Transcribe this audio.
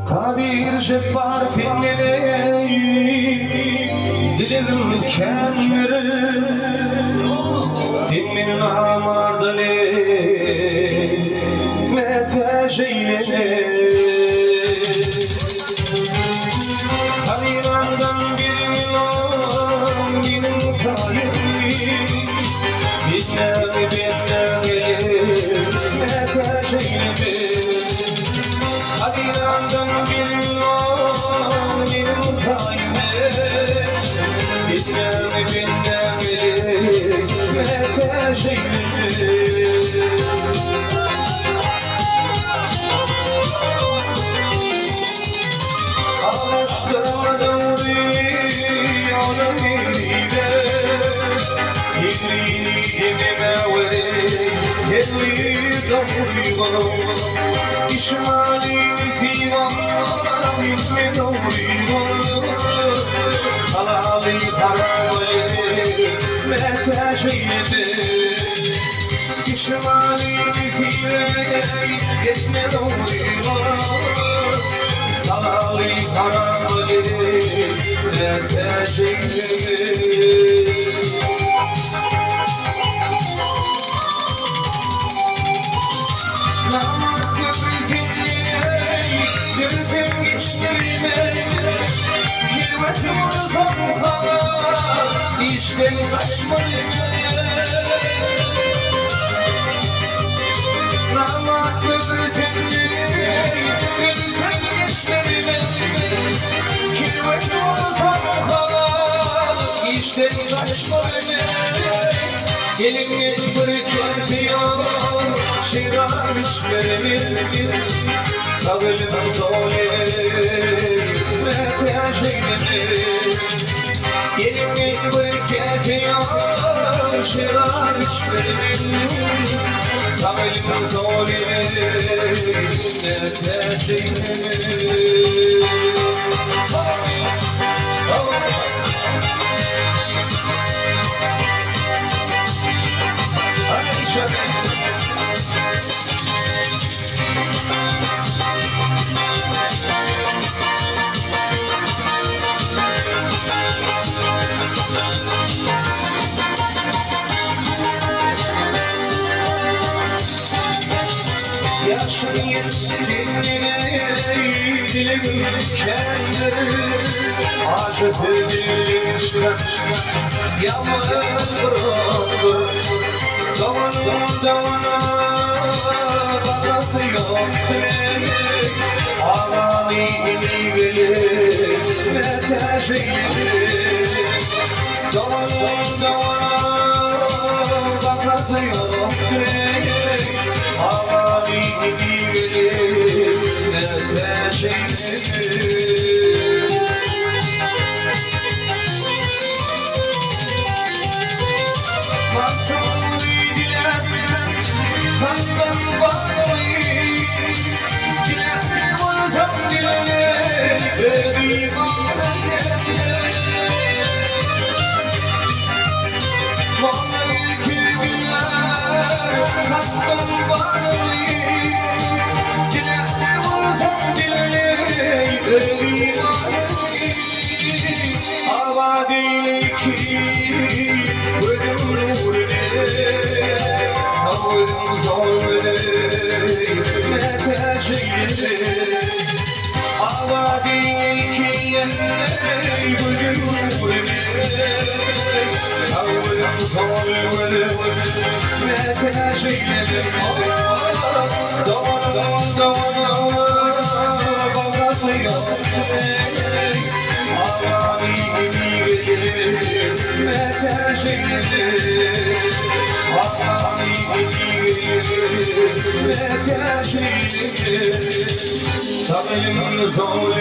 Kadir Jebbar seninle dilerim kendiri senin amardale meteşeyle Haziran'dan bir milyon benim kalim benden gelir meteşeyle Haziran'dan bir milyon benim kalbime benden gelir meteşeyle Ağaçlara doğru yanımıyla Yedriğini gemime ve yedriği doğru İşmali fivanlar ilmi doğru Halali haramı meteşeyle İşmali fivanlar ilmi doğru Halali haramı meteşeyle İşte kaçmayı Ramak gözütenli Gözüten geçlerine Kirvet olsam kalan İşte kaçmayı Gelinlik bırakıyor Şirarmış benim Sabırım zole Meteşeyle Gelinlik bırakıyor Şirarmış benim Sabırım zole Meteşeyle Yaşayın seninle dilim kendini Aşık edilmişler yalvarır Davana bakası yoktur Ağami gelir meteşeyle Davana bakası yoktur Ağami gelir meteşeyle Sabırım zor